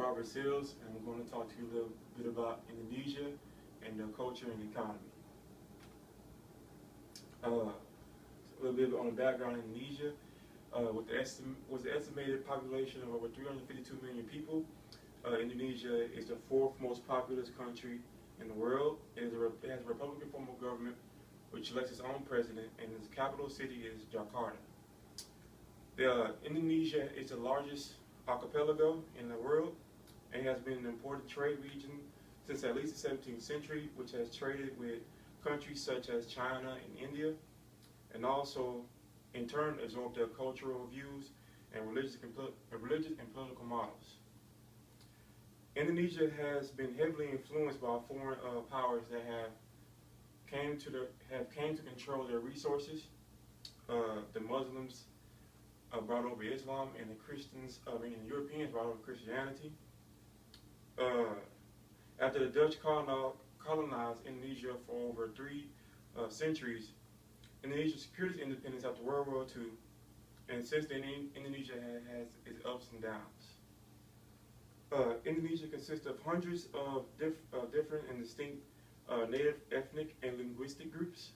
Robert Sills, and I'm going to talk to you a little bit about Indonesia and the culture and economy. A little bit on the background of Indonesia. With the estimated population of over 352 million people, Indonesia is the fourth most populous country in the world. It has a Republican form of government which elects its own president, and its capital city is Jakarta. Indonesia is the largest archipelago in the world and has been an important trade region since at least the 17th century, which has traded with countries such as China and India, and also in turn absorbed their cultural views and religious and political models. Indonesia has been heavily influenced by foreign powers that have came to control their resources. The Muslims brought over Islam, and the Christians, the Europeans brought over Christianity. After the Dutch colonized Indonesia for over 3 centuries, Indonesia secured its independence after World War II, and since then Indonesia has its ups and downs. Indonesia consists of hundreds of different and distinct native ethnic and linguistic groups.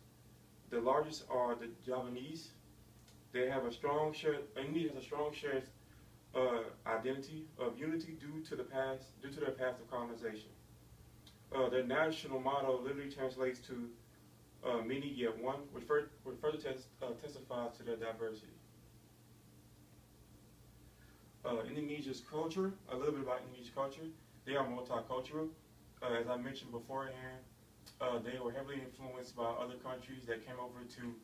The largest are the Javanese. They have a strong shared identity of unity due to their past of colonization. Their national motto literally translates to many yet one, which further testifies to their diversity. Indonesia's culture, a little bit about Indonesia's culture. They are multicultural. As I mentioned beforehand, they were heavily influenced by other countries that came over to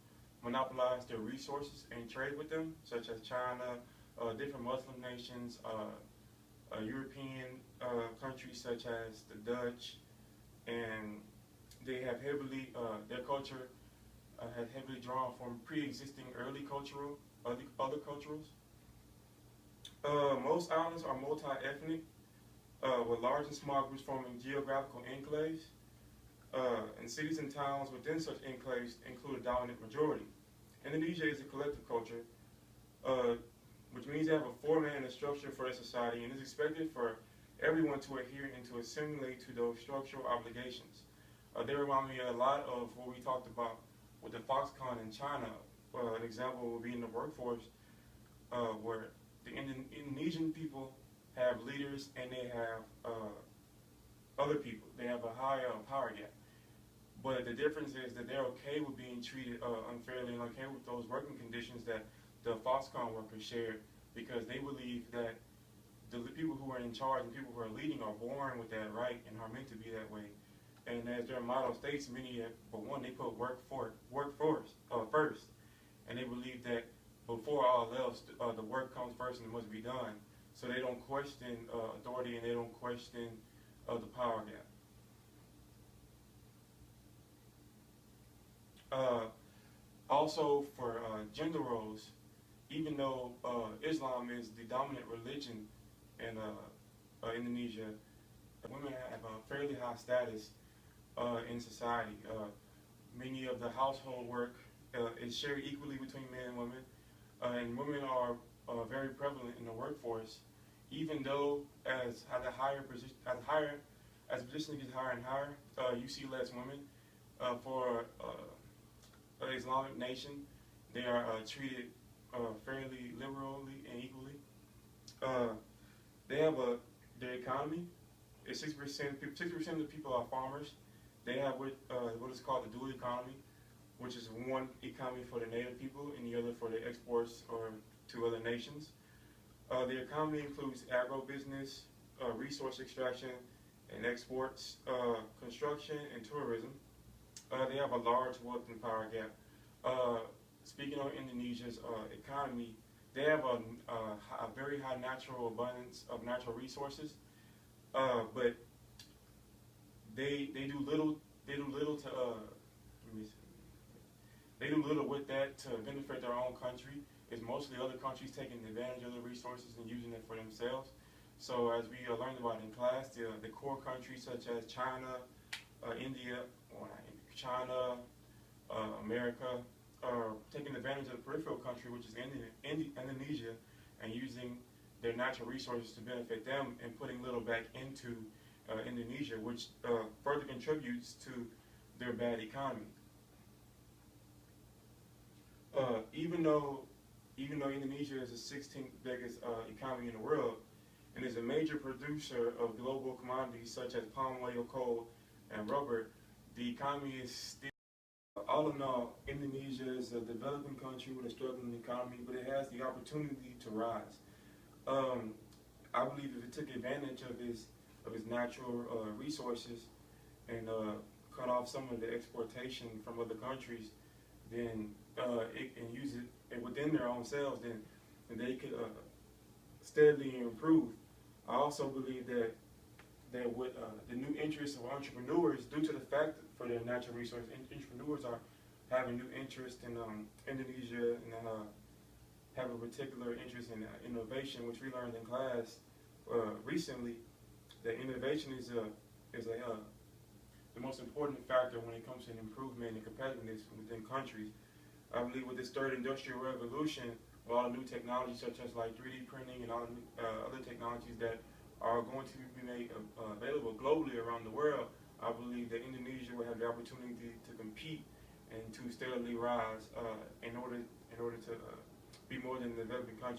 monopolize their resources and trade with them, such as China, different Muslim nations, European countries such as the Dutch, and they have heavily, their culture has heavily drawn from pre-existing other cultures. Most islands are multi-ethnic, with large and small groups forming geographical enclaves. And cities and towns within such enclaves include a dominant majority. Indonesia is a collective culture, which means they have a format and a structure for their society, and is expected for everyone to adhere and to assimilate to those structural obligations. They remind me a lot of what we talked about with the Foxconn in China. An example would be in the workforce, where the Indonesian people have leaders and they have other people. They have a high power gap. But the difference is that they're okay with being treated unfairly and okay with those working conditions that the Foxconn workers shared, because they believe that the people who are in charge and people who are leading are born with that right and are meant to be that way. And as their motto states, but one, they put workforce first, and they believe that before all else, the work comes first and it must be done. So they don't question authority and they don't question the power gap. Also, for gender roles, even though Islam is the dominant religion in Indonesia, women have a fairly high status in society. Many of the household work is shared equally between men and women, and women are very prevalent in the workforce. Even though as the position gets higher and higher, you see less women. For an Islamic nation, they are treated fairly liberally and equally. They have their economy. 60% of the people are farmers. They have what is called the dual economy, which is one economy for the native people and the other for the exports or to other nations. The economy includes agribusiness, resource extraction and exports, construction, and tourism. They have a large wealth and power gap. Speaking of Indonesia's economy, they have a very high natural abundance of natural resources, but they do little with that to benefit their own country. It's mostly other countries taking advantage of the resources and using it for themselves. So as we learned about in class, the core countries such as China, India, China, America, are taking advantage of the peripheral country, which is Indonesia, and using their natural resources to benefit them and putting little back into Indonesia, which further contributes to their bad economy. Even though Indonesia is the 16th biggest economy in the world and is a major producer of global commodities such as palm oil, coal, and rubber, the economy is still. All in all, Indonesia is a developing country with a struggling economy, but it has the opportunity to rise. I believe if it took advantage of its natural resources and cut off some of the exportation from other countries, then it can use it within their own selves, then they could steadily improve. I also believe that with the new interests of entrepreneurs, due to the fact that for their natural resources, entrepreneurs are having new interest in Indonesia and have a particular interest in innovation, which we learned in class recently. That innovation is the most important factor when it comes to improvement and competitiveness within countries. I believe with this third industrial revolution, with all the new technologies such as like 3D printing and all the other technologies that are going to be made available globally around the world, I believe that Indonesia will have the opportunity to compete and to steadily rise in order to be more than a developing country.